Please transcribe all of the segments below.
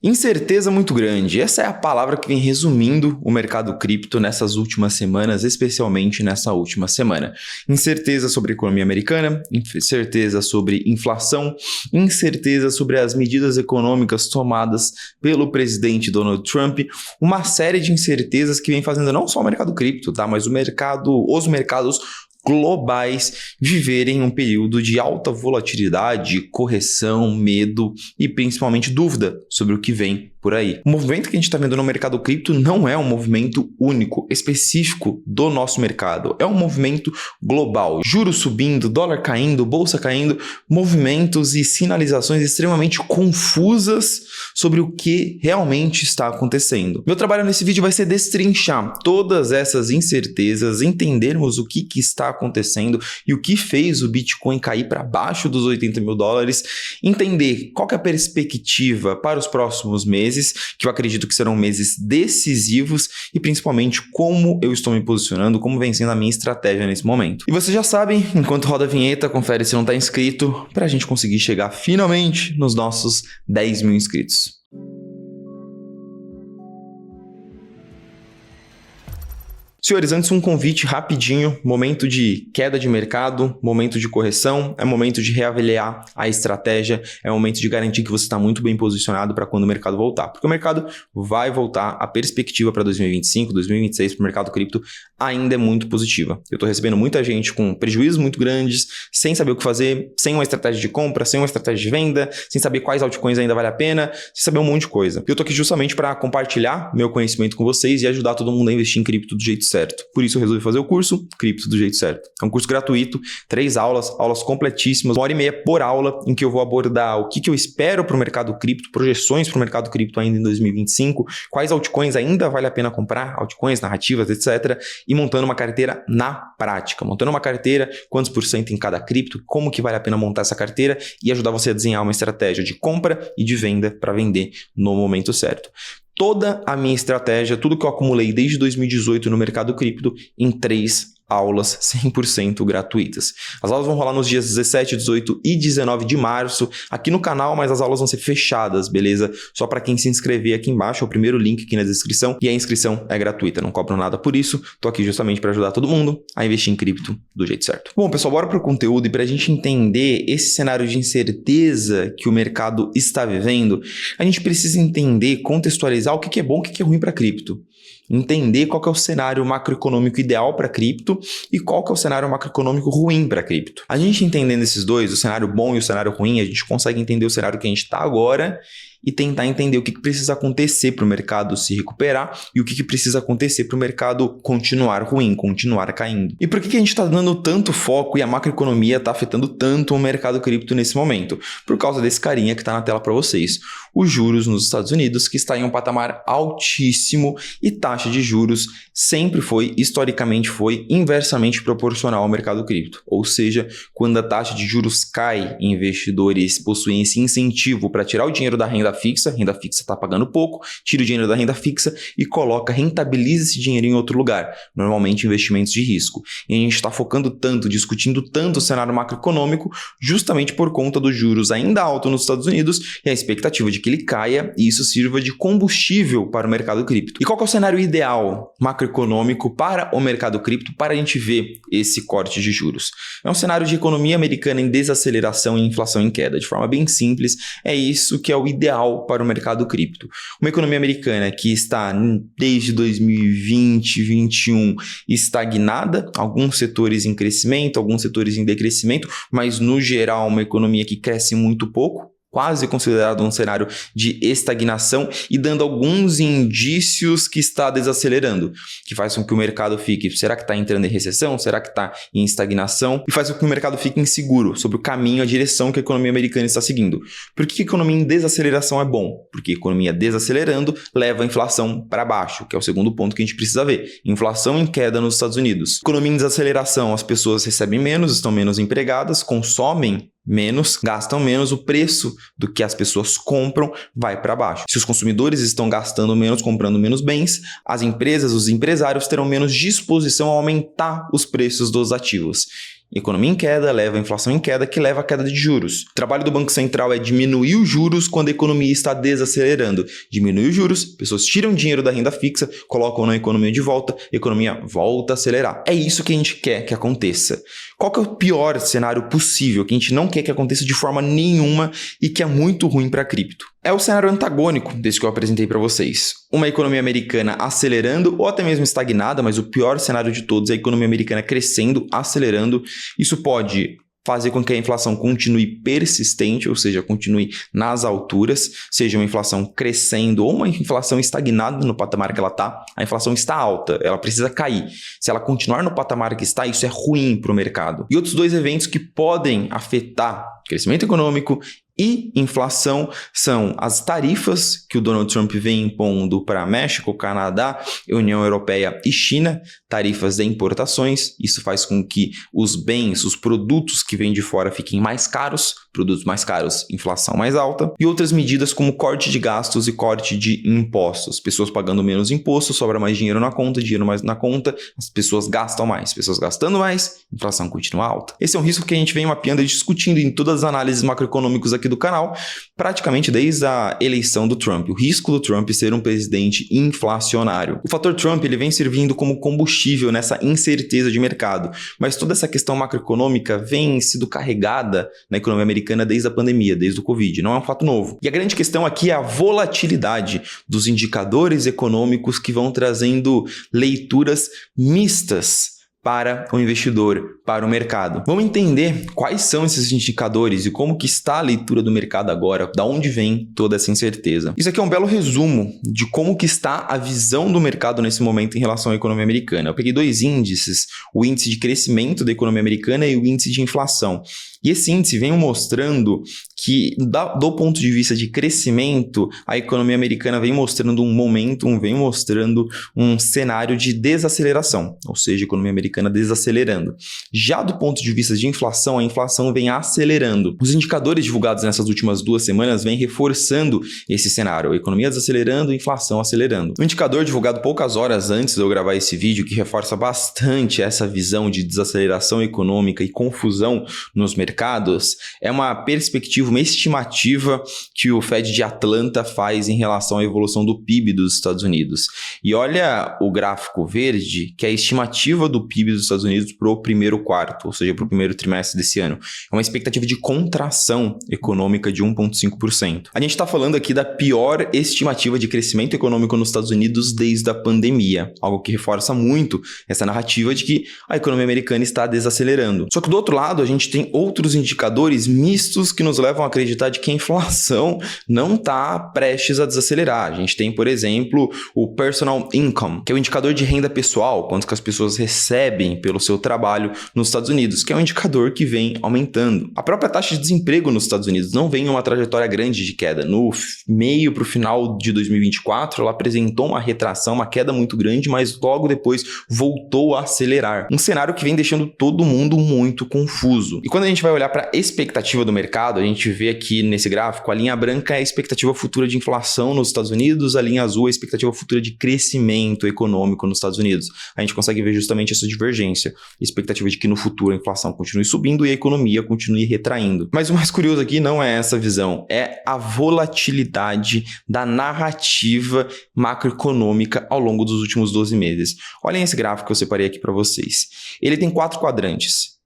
Incerteza muito grande. Essa é a palavra que vem resumindo o mercado cripto nessas últimas semanas, especialmente nessa última semana. Incerteza sobre a economia americana, incerteza sobre inflação, incerteza sobre as medidas econômicas tomadas pelo presidente Donald Trump, uma série de incertezas que vem fazendo não só o mercado cripto, tá? Mas os mercados globais viverem um período de alta volatilidade, correção, medo e principalmente dúvida sobre o que vem por aí. O movimento que a gente está vendo no mercado cripto não é um movimento único, específico do nosso mercado. É um movimento global. Juros subindo, dólar caindo, bolsa caindo, movimentos e sinalizações extremamente confusas sobre o que realmente está acontecendo. Meu trabalho nesse vídeo vai ser destrinchar todas essas incertezas, entendermos o que está acontecendo e o que fez o Bitcoin cair para baixo dos 80 mil dólares, entender qual que é a perspectiva para os próximos meses, que eu acredito que serão meses decisivos e principalmente como eu estou me posicionando, como vem sendo a minha estratégia nesse momento. E vocês já sabem, enquanto roda a vinheta, confere se não está inscrito para a gente conseguir chegar finalmente nos nossos 10 mil inscritos. Senhores, antes um convite rapidinho, momento de queda de mercado, momento de correção, é momento de reavaliar a estratégia, é momento de garantir que você está muito bem posicionado para quando o mercado voltar. Porque o mercado vai voltar, a perspectiva para 2025, 2026 para o mercado cripto ainda é muito positiva. Eu estou recebendo muita gente com prejuízos muito grandes, sem saber o que fazer, sem uma estratégia de compra, sem uma estratégia de venda, sem saber quais altcoins ainda vale a pena, sem saber um monte de coisa. Eu estou aqui justamente para compartilhar meu conhecimento com vocês e ajudar todo mundo a investir em cripto do jeito certo. Por isso eu resolvi fazer o curso Cripto do Jeito Certo. É um curso gratuito, 3 aulas completíssimas, 1h30 por aula, em que eu vou abordar o que eu espero para o mercado cripto, projeções para o mercado cripto ainda em 2025, quais altcoins ainda vale a pena comprar, altcoins, narrativas, etc. E montando uma carteira na prática. Montando uma carteira, quantos por cento em cada cripto, como que vale a pena montar essa carteira e ajudar você a desenhar uma estratégia de compra e de venda para vender no momento certo. Toda a minha estratégia, tudo que eu acumulei desde 2018 no mercado cripto em 3 aulas 100% gratuitas. As aulas vão rolar nos dias 17, 18 e 19 de março aqui no canal, mas as aulas vão ser fechadas, beleza? Só para quem se inscrever aqui embaixo, é o primeiro link aqui na descrição e a inscrição é gratuita, não cobro nada por isso. Tô aqui justamente para ajudar todo mundo a investir em cripto do jeito certo. Bom, pessoal, bora pro conteúdo e para a gente entender esse cenário de incerteza que o mercado está vivendo, a gente precisa entender, contextualizar o que é bom e o que é ruim para cripto. Entender qual que é o cenário macroeconômico ideal para cripto e qual que é o cenário macroeconômico ruim para cripto. A gente entendendo esses dois, o cenário bom e o cenário ruim, a gente consegue entender o cenário que a gente está agora e tentar entender o que precisa acontecer para o mercado se recuperar e o que precisa acontecer para o mercado continuar ruim, continuar caindo. E por que a gente está dando tanto foco e a macroeconomia está afetando tanto o mercado cripto nesse momento? Por causa desse carinha que está na tela para vocês. Os juros nos Estados Unidos, que está em um patamar altíssimo e taxa de juros sempre foi, historicamente foi, inversamente proporcional ao mercado cripto. Ou seja, quando a taxa de juros cai, investidores possuem esse incentivo para tirar o dinheiro da renda fixa está pagando pouco, tira o dinheiro da renda fixa e rentabiliza esse dinheiro em outro lugar, normalmente investimentos de risco. E a gente está focando tanto, discutindo tanto o cenário macroeconômico justamente por conta dos juros ainda altos nos Estados Unidos e a expectativa de que ele caia e isso sirva de combustível para o mercado cripto. E qual que é o cenário ideal macroeconômico para o mercado cripto para a gente ver esse corte de juros? É um cenário de economia americana em desaceleração e inflação em queda. De forma bem simples, é isso que é o ideal para o mercado cripto. Uma economia americana que está desde 2020, 2021 estagnada, alguns setores em crescimento, alguns setores em decrescimento, mas no geral uma economia que cresce muito pouco, quase considerado um cenário de estagnação e dando alguns indícios que está desacelerando, que faz com que o mercado fique, será que está entrando em recessão? Será que está em estagnação? E faz com que o mercado fique inseguro sobre o caminho, a direção que a economia americana está seguindo. Por que a economia em desaceleração é bom? Porque a economia desacelerando leva a inflação para baixo, que é o segundo ponto que a gente precisa ver. Inflação em queda nos Estados Unidos. Economia em desaceleração, as pessoas recebem menos, estão menos empregadas, consomem menos, gastam menos, o preço do que as pessoas compram vai para baixo. Se os consumidores estão gastando menos, comprando menos bens, as empresas, os empresários terão menos disposição a aumentar os preços dos ativos. Economia em queda leva a inflação em queda, que leva à queda de juros. O trabalho do Banco Central é diminuir os juros quando a economia está desacelerando. Diminuir os juros, pessoas tiram dinheiro da renda fixa, colocam na economia de volta, a economia volta a acelerar. É isso que a gente quer que aconteça. Qual que é o pior cenário possível, que a gente não quer que aconteça de forma nenhuma e que é muito ruim para a cripto? É o cenário antagônico desse que eu apresentei para vocês. Uma economia americana acelerando ou até mesmo estagnada, mas o pior cenário de todos é a economia americana crescendo, acelerando. Isso pode fazer com que a inflação continue persistente, ou seja, continue nas alturas, seja uma inflação crescendo ou uma inflação estagnada no patamar que ela está. A inflação está alta, ela precisa cair. Se ela continuar no patamar que está, isso é ruim para o mercado. E outros dois eventos que podem afetar crescimento econômico e inflação são as tarifas que o Donald Trump vem impondo para México, Canadá, União Europeia e China, tarifas de importações. Isso faz com que os bens, os produtos que vêm de fora fiquem mais caros, produtos mais caros, inflação mais alta. E outras medidas como corte de gastos e corte de impostos. Pessoas pagando menos imposto, sobra mais dinheiro na conta, dinheiro mais na conta, as pessoas gastam mais. Pessoas gastando mais, inflação continua alta. Esse é um risco que a gente vem mapeando e discutindo em todas as análises macroeconômicas aqui do canal, praticamente desde a eleição do Trump. O risco do Trump ser um presidente inflacionário. O fator Trump ele vem servindo como combustível nessa incerteza de mercado, mas toda essa questão macroeconômica vem sido carregada na economia americana desde a pandemia, desde o Covid. Não é um fato novo. E a grande questão aqui é a volatilidade dos indicadores econômicos que vão trazendo leituras mistas para o investidor, para o mercado. Vamos entender quais são esses indicadores e como que está a leitura do mercado agora, da onde vem toda essa incerteza. Isso aqui é um belo resumo de como que está a visão do mercado nesse momento em relação à economia americana. Eu peguei dois índices, o índice de crescimento da economia americana e o índice de inflação. E esse índice vem mostrando que, do ponto de vista de crescimento, a economia americana vem mostrando um momentum, vem mostrando um cenário de desaceleração, ou seja, a economia americana desacelerando. Já do ponto de vista de inflação, a inflação vem acelerando. Os indicadores divulgados nessas últimas 2 semanas vêm reforçando esse cenário, a economia desacelerando, a inflação acelerando. Um indicador divulgado poucas horas antes de eu gravar esse vídeo, que reforça bastante essa visão de desaceleração econômica e confusão nos mercados, é uma perspectiva, uma estimativa que o Fed de Atlanta faz em relação à evolução do PIB dos Estados Unidos. E olha o gráfico verde, que é a estimativa do PIB dos Estados Unidos para o primeiro quarto, ou seja, para o primeiro trimestre desse ano. É uma expectativa de contração econômica de 1,5%. A gente está falando aqui da pior estimativa de crescimento econômico nos Estados Unidos desde a pandemia, algo que reforça muito essa narrativa de que a economia americana está desacelerando. Só que do outro lado, a gente tem outros indicadores mistos que nos levam a acreditar de que a inflação não está prestes a desacelerar. A gente tem, por exemplo, o Personal Income, que é o indicador de renda pessoal, quanto que as pessoas recebem pelo seu trabalho nos Estados Unidos, que é um indicador que vem aumentando. A própria taxa de desemprego nos Estados Unidos não vem em uma trajetória grande de queda. No meio para o final de 2024, ela apresentou uma retração, uma queda muito grande, mas logo depois voltou a acelerar. Um cenário que vem deixando todo mundo muito confuso. E quando a gente vai olhar para a expectativa do mercado, a gente vê aqui nesse gráfico, a linha branca é a expectativa futura de inflação nos Estados Unidos, a linha azul é a expectativa futura de crescimento econômico nos Estados Unidos. A gente consegue ver justamente essa divergência, a expectativa de que no futuro a inflação continue subindo e a economia continue retraindo. Mas o mais curioso aqui não é essa visão, é a volatilidade da narrativa macroeconômica ao longo dos últimos 12 meses. Olhem esse gráfico que eu separei aqui para vocês. Ele tem 4 quadrantes.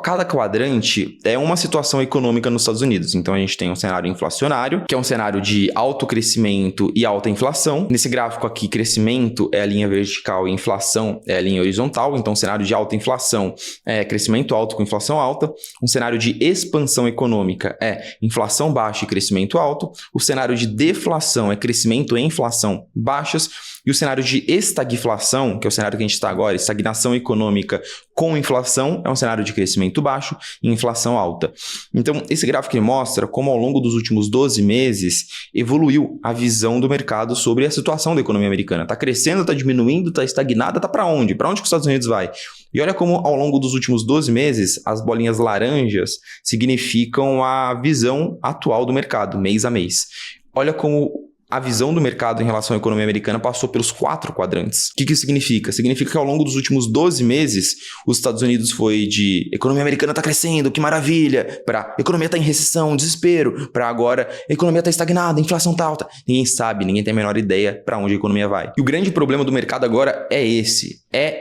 Cada quadrante é uma situação econômica nos Estados Unidos. Então, a gente tem um cenário inflacionário, que é um cenário de alto crescimento e alta inflação. Nesse gráfico aqui, crescimento é a linha vertical e inflação é a linha horizontal. Então, cenário de alta inflação é crescimento alto com inflação alta. Um cenário de expansão econômica é inflação baixa e crescimento alto. O cenário de deflação é crescimento e inflação baixas. E o cenário de estagflação, que é o cenário que a gente está agora, estagnação econômica com inflação, é um cenário de crescimento baixo e inflação alta. Então, esse gráfico ele mostra como ao longo dos últimos 12 meses evoluiu a visão do mercado sobre a situação da economia americana. Está crescendo, está diminuindo, está estagnada, está para onde? Para onde que os Estados Unidos vai? E olha como ao longo dos últimos 12 meses, as bolinhas laranjas significam a visão atual do mercado, mês a mês. Olha como a visão do mercado em relação à economia americana passou pelos 4 quadrantes. O que isso significa? Significa que ao longo dos últimos 12 meses, os Estados Unidos foi de economia americana está crescendo, que maravilha, para economia está em recessão, desespero, para agora economia está estagnada, inflação está alta. Ninguém sabe, ninguém tem a menor ideia para onde a economia vai. E o grande problema do mercado agora é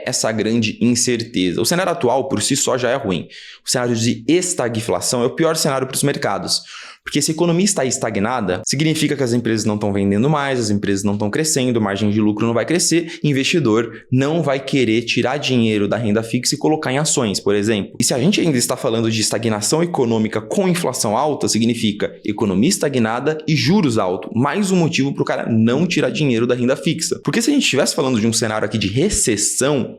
essa grande incerteza. O cenário atual por si só já é ruim. O cenário de estagflação é o pior cenário para os mercados. Porque se a economia está estagnada, significa que as empresas não estão vendendo mais, as empresas não estão crescendo, margem de lucro não vai crescer, investidor não vai querer tirar dinheiro da renda fixa e colocar em ações, por exemplo. E se a gente ainda está falando de estagnação econômica com inflação alta, significa economia estagnada e juros altos. Mais um motivo para o cara não tirar dinheiro da renda fixa. Porque se a gente estivesse falando de um cenário aqui de recessão,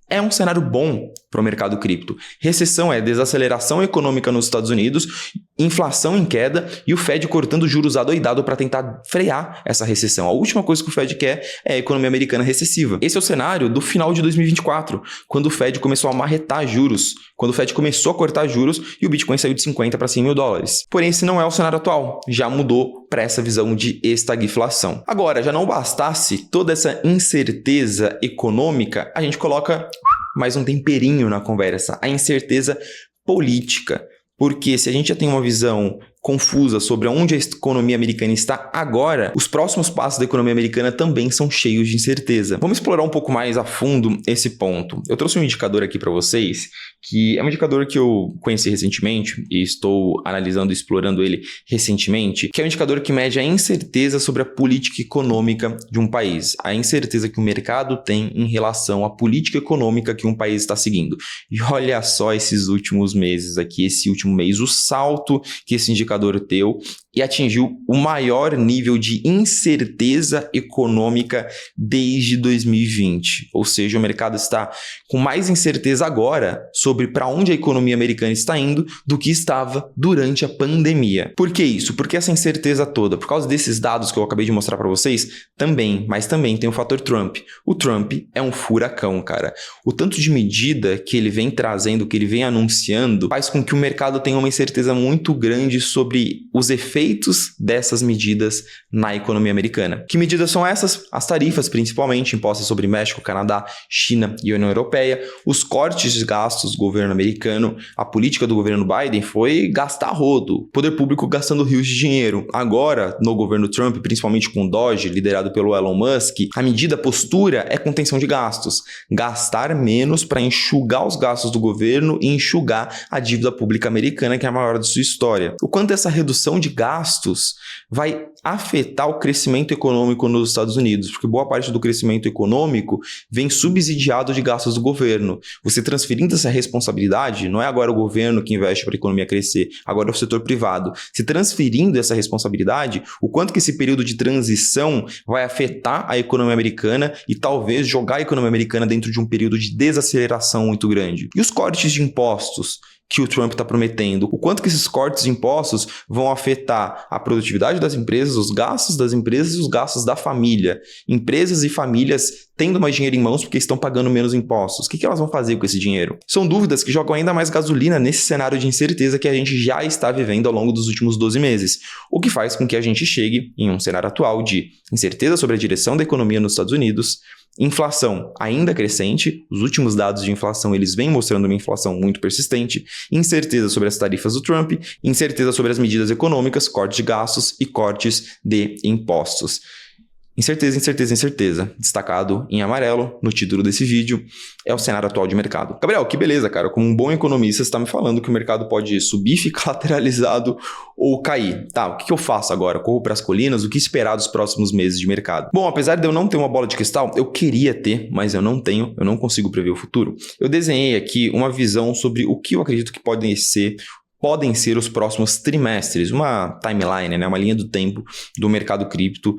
é um cenário bom para o mercado cripto. Recessão é desaceleração econômica nos Estados Unidos, inflação em queda e o Fed cortando juros adoidado para tentar frear essa recessão. A última coisa que o Fed quer é a economia americana recessiva. Esse é o cenário do final de 2024, quando o Fed começou a marretar juros, quando o Fed começou a cortar juros e o Bitcoin saiu de 50 para 100 mil dólares. Porém, esse não é o cenário atual, já mudou para essa visão de estagflação. Agora, já não bastasse toda essa incerteza econômica, a gente coloca mais um temperinho na conversa, a incerteza política. Porque se a gente já tem uma visão confusa sobre onde a economia americana está agora, os próximos passos da economia americana também são cheios de incerteza. Vamos explorar um pouco mais a fundo esse ponto. Eu trouxe um indicador aqui para vocês, que é um indicador que eu conheci recentemente e estou analisando e explorando ele recentemente, que é um indicador que mede a incerteza sobre a política econômica de um país, a incerteza que o mercado tem em relação à política econômica que um país está seguindo. E olha só esses últimos meses aqui, esse último mês, o salto que esse indicador deu e atingiu o maior nível de incerteza econômica desde 2020. Ou seja, o mercado está com mais incerteza agora sobre para onde a economia americana está indo do que estava durante a pandemia. Por que isso? Porque essa incerteza toda, por causa desses dados que eu acabei de mostrar para vocês, mas também tem o fator Trump. O Trump é um furacão, cara. O tanto de medida que ele vem trazendo, que ele vem anunciando, faz com que o mercado tenha uma incerteza muito grande sobre os efeitos dessas medidas na economia americana. Que medidas são essas? As tarifas, principalmente, impostas sobre México, Canadá, China e União Europeia, os cortes de gastos do governo americano, a política do governo Biden foi gastar rodo, o poder público gastando rios de dinheiro. Agora, no governo Trump, principalmente com o Doge, liderado pelo Elon Musk, a postura é contenção de gastos. Gastar menos para enxugar os gastos do governo e enxugar a dívida pública americana, que é a maior de sua história. O quanto essa redução de gastos vai afetar o crescimento econômico nos Estados Unidos, porque boa parte do crescimento econômico vem subsidiado de gastos do governo. Você transferindo essa responsabilidade, não é agora o governo que investe para a economia crescer, agora é o setor privado. Se transferindo essa responsabilidade, o quanto que esse período de transição vai afetar a economia americana e talvez jogar a economia americana dentro de um período de desaceleração muito grande. E os cortes de impostos que o Trump está prometendo, o quanto que esses cortes de impostos vão afetar a produtividade das empresas, os gastos das empresas e os gastos da família. Empresas e famílias tendo mais dinheiro em mãos porque estão pagando menos impostos. O que elas vão fazer com esse dinheiro? São dúvidas que jogam ainda mais gasolina nesse cenário de incerteza que a gente já está vivendo ao longo dos últimos 12 meses, o que faz com que a gente chegue em um cenário atual de incerteza sobre a direção da economia nos Estados Unidos, inflação ainda crescente, os últimos dados de inflação eles vêm mostrando uma inflação muito persistente, incerteza sobre as tarifas do Trump, incerteza sobre as medidas econômicas, cortes de gastos e cortes de impostos. Incerteza, incerteza, incerteza. Destacado em amarelo no título desse vídeo é o cenário atual de mercado. Gabriel, que beleza, cara. Como um bom economista, você está me falando que o mercado pode subir, ficar lateralizado ou cair. Tá, o que eu faço agora? Corro para as colinas? O que esperar dos próximos meses de mercado? Bom, apesar de eu não ter uma bola de cristal, eu queria ter, mas eu não tenho, eu não consigo prever o futuro. Eu desenhei aqui uma visão sobre o que eu acredito que podem ser os próximos trimestres, uma timeline, né? Uma linha do tempo do mercado cripto,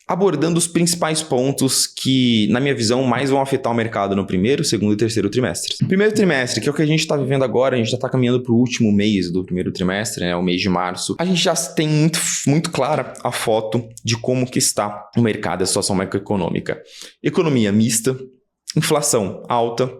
abordando os principais pontos que, na minha visão, mais vão afetar o mercado no primeiro, segundo e terceiro trimestres. Primeiro trimestre, que é o que a gente está vivendo agora, a gente já está caminhando para o último mês do primeiro trimestre, né, o mês de março. A gente já tem muito clara a foto de como que está o mercado, a situação macroeconômica. Economia mista, inflação alta,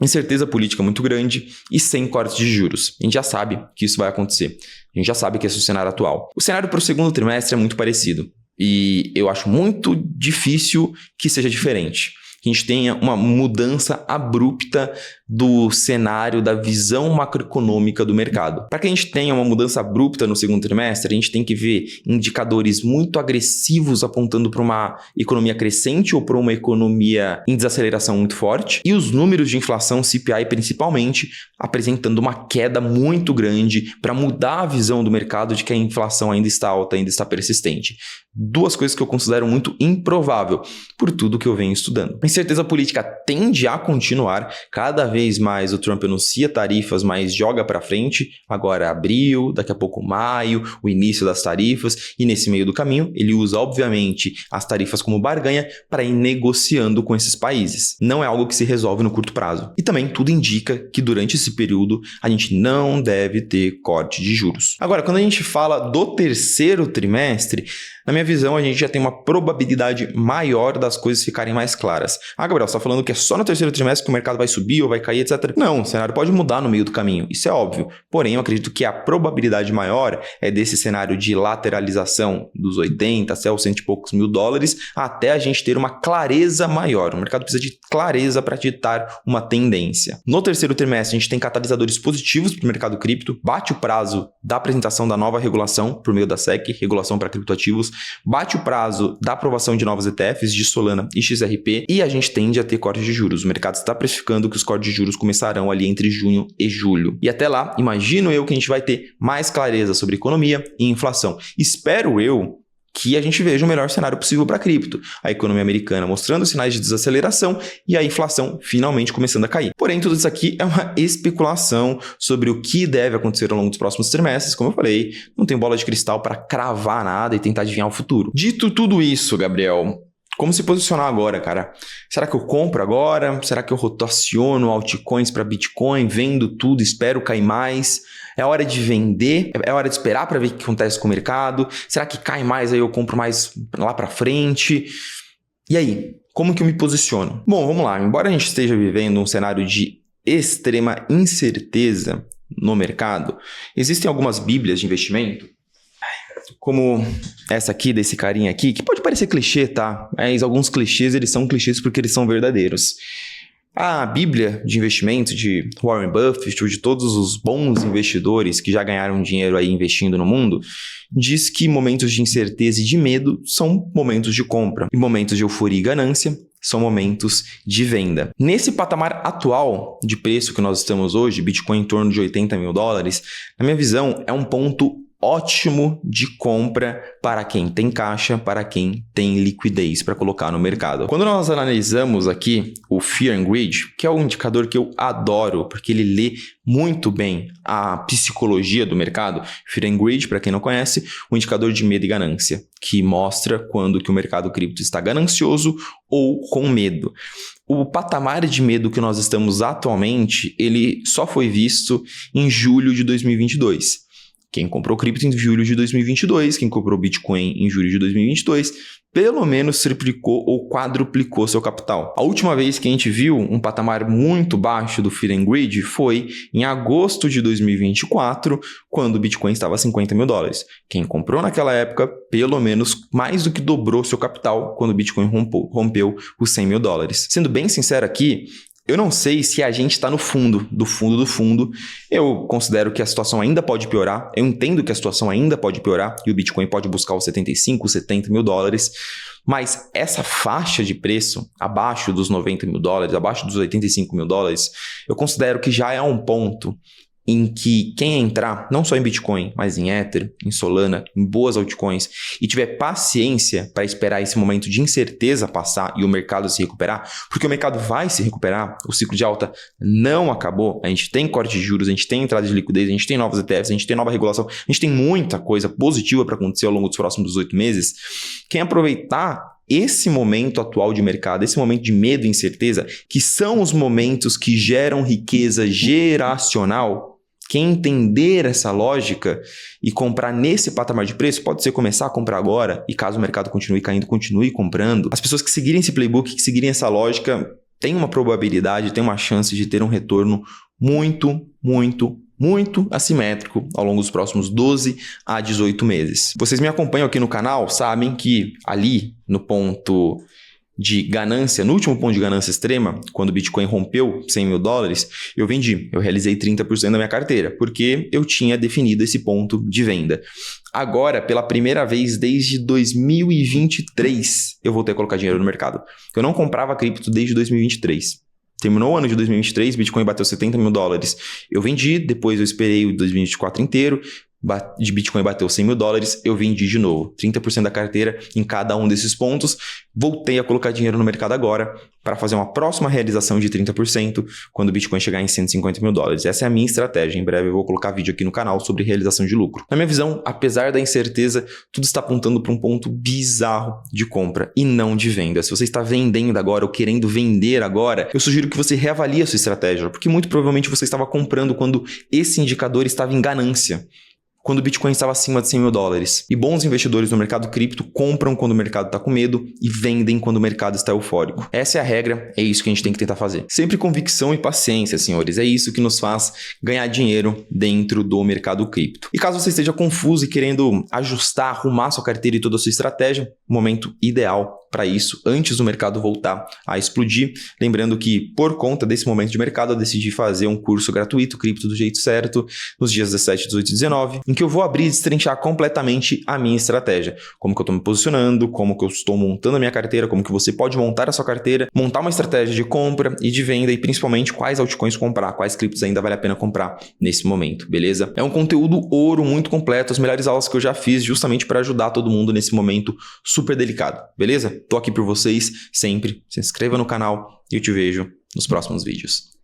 incerteza política muito grande e sem cortes de juros. A gente já sabe que isso vai acontecer. A gente já sabe que esse é o cenário atual. O cenário para o segundo trimestre é muito parecido. E eu acho muito difícil que seja diferente. Que a gente tenha uma mudança abrupta do cenário, da visão macroeconômica do mercado. Para que a gente tenha uma mudança abrupta no segundo trimestre, a gente tem que ver indicadores muito agressivos apontando para uma economia crescente ou para uma economia em desaceleração muito forte, e os números de inflação, CPI principalmente, apresentando uma queda muito grande para mudar a visão do mercado de que a inflação ainda está alta, ainda está persistente. Duas coisas que eu considero muito improvável, por tudo que eu venho estudando. A incerteza política tende a continuar. Cada vez mais o Trump anuncia tarifas, mas joga para frente. Agora abril, daqui a pouco maio, o início das tarifas. E nesse meio do caminho, ele usa, obviamente, as tarifas como barganha para ir negociando com esses países. Não é algo que se resolve no curto prazo. E também tudo indica que durante esse período a gente não deve ter corte de juros. Agora, quando a gente fala do terceiro trimestre, na minha visão, a gente já tem uma probabilidade maior das coisas ficarem mais claras. Ah, Gabriel, você está falando que é só no terceiro trimestre que o mercado vai subir ou vai cair, etc. Não, o cenário pode mudar no meio do caminho, isso é óbvio. Porém, eu acredito que a probabilidade maior é desse cenário de lateralização dos 80 até os 100 e poucos mil dólares, até a gente ter uma clareza maior. O mercado precisa de clareza para ditar uma tendência. No terceiro trimestre, a gente tem catalisadores positivos para o mercado cripto, bate o prazo da apresentação da nova regulação por meio da SEC, regulação para criptoativos, bate o prazo da aprovação de novos ETFs de Solana e XRP, e a gente tende a ter corte de juros. O mercado está precificando que os cortes de juros começarão ali entre junho e julho. E até lá, imagino eu que a gente vai ter mais clareza sobre economia e inflação. Espero eu que a gente veja o melhor cenário possível para a cripto. A economia americana mostrando sinais de desaceleração e a inflação finalmente começando a cair. Porém, tudo isso aqui é uma especulação sobre o que deve acontecer ao longo dos próximos trimestres. Como eu falei, não tenho bola de cristal para cravar nada e tentar adivinhar o futuro. Dito tudo isso, Gabriel, como se posicionar agora, cara? Será que eu compro agora? Será que eu rotaciono altcoins para Bitcoin? Vendo tudo, espero cair mais? É hora de vender? É hora de esperar para ver o que acontece com o mercado? Será que cai mais aí eu compro mais lá para frente? E aí, como que eu me posiciono? Bom, vamos lá. Embora a gente esteja vivendo um cenário de extrema incerteza no mercado, existem algumas bíblias de investimento, como essa aqui, desse carinha aqui, que pode parecer clichê, tá? Mas alguns clichês, eles são clichês porque eles são verdadeiros. A Bíblia de investimento de Warren Buffett, ou de todos os bons investidores que já ganharam dinheiro aí investindo no mundo, diz que momentos de incerteza e de medo são momentos de compra, e momentos de euforia e ganância são momentos de venda. Nesse patamar atual de preço que nós estamos hoje, Bitcoin em torno de 80 mil dólares, na minha visão, é um ponto ótimo de compra para quem tem caixa, para quem tem liquidez para colocar no mercado. Quando nós analisamos aqui o Fear and Greed, que é um indicador que eu adoro, porque ele lê muito bem a psicologia do mercado. Fear and Greed, para quem não conhece, um indicador de medo e ganância, que mostra quando que o mercado cripto está ganancioso ou com medo. O patamar de medo que nós estamos atualmente, ele só foi visto em julho de 2022. Quem comprou cripto em julho de 2022, quem comprou Bitcoin em julho de 2022, pelo menos triplicou ou quadruplicou seu capital. A última vez que a gente viu um patamar muito baixo do Fear and Greed foi em agosto de 2024, quando o Bitcoin estava a 50 mil dólares. Quem comprou naquela época, pelo menos mais do que dobrou seu capital quando o Bitcoin rompeu os 100 mil dólares. Sendo bem sincero aqui, eu não sei se a gente está no fundo do fundo. Eu considero que a situação ainda pode piorar. Eu entendo que a situação ainda pode piorar e o Bitcoin pode buscar os 75, 70 mil dólares. Mas essa faixa de preço, abaixo dos 90 mil dólares, abaixo dos 85 mil dólares, eu considero que já é um ponto em que quem entrar, não só em Bitcoin, mas em Ether, em Solana, em boas altcoins, e tiver paciência para esperar esse momento de incerteza passar e o mercado se recuperar, porque o mercado vai se recuperar, o ciclo de alta não acabou, a gente tem corte de juros, a gente tem entrada de liquidez, a gente tem novos ETFs, a gente tem nova regulação, a gente tem muita coisa positiva para acontecer ao longo dos próximos 18 meses. Quem aproveitar esse momento atual de mercado, esse momento de medo e incerteza, que são os momentos que geram riqueza geracional, quem entender essa lógica e comprar nesse patamar de preço, pode ser começar a comprar agora e caso o mercado continue caindo, continue comprando. As pessoas que seguirem esse playbook, que seguirem essa lógica, têm uma probabilidade, têm uma chance de ter um retorno muito muito assimétrico ao longo dos próximos 12 a 18 meses. Vocês me acompanham aqui no canal, sabem que ali no ponto de ganância, no último ponto de ganância extrema, quando o Bitcoin rompeu 100 mil dólares, eu vendi. Eu realizei 30% da minha carteira, porque eu tinha definido esse ponto de venda. Agora, pela primeira vez desde 2023, eu voltei a colocar dinheiro no mercado. Eu não comprava cripto desde 2023. Terminou o ano de 2023, Bitcoin bateu 70 mil dólares. Eu vendi, depois eu esperei o 2024 inteiro, de Bitcoin bateu 100 mil dólares, eu vendi de novo. 30% da carteira em cada um desses pontos. Voltei a colocar dinheiro no mercado agora para fazer uma próxima realização de 30% quando o Bitcoin chegar em 150 mil dólares. Essa é a minha estratégia. Em breve eu vou colocar vídeo aqui no canal sobre realização de lucro. Na minha visão, apesar da incerteza, tudo está apontando para um ponto bizarro de compra e não de venda. Se você está vendendo agora ou querendo vender agora, eu sugiro que você reavalie a sua estratégia, porque muito provavelmente você estava comprando quando esse indicador estava em ganância, quando o Bitcoin estava acima de 100 mil dólares. E bons investidores no mercado cripto compram quando o mercado está com medo e vendem quando o mercado está eufórico. Essa é a regra, é isso que a gente tem que tentar fazer. Sempre convicção e paciência, senhores. É isso que nos faz ganhar dinheiro dentro do mercado cripto. E caso você esteja confuso e querendo ajustar, arrumar sua carteira e toda a sua estratégia, momento ideal para isso, antes do mercado voltar a explodir. Lembrando que, por conta desse momento de mercado, eu decidi fazer um curso gratuito, Cripto do Jeito Certo, nos dias 17, 18 e 19, em que eu vou abrir e destrinchar completamente a minha estratégia. Como que eu estou me posicionando, como que eu estou montando a minha carteira, como que você pode montar a sua carteira, montar uma estratégia de compra e de venda e principalmente quais altcoins comprar, quais criptos ainda vale a pena comprar nesse momento, beleza? É um conteúdo ouro muito completo, as melhores aulas que eu já fiz justamente para ajudar todo mundo nesse momento super delicado, beleza? Tô aqui por vocês sempre. Se inscreva no canal e eu te vejo nos próximos vídeos.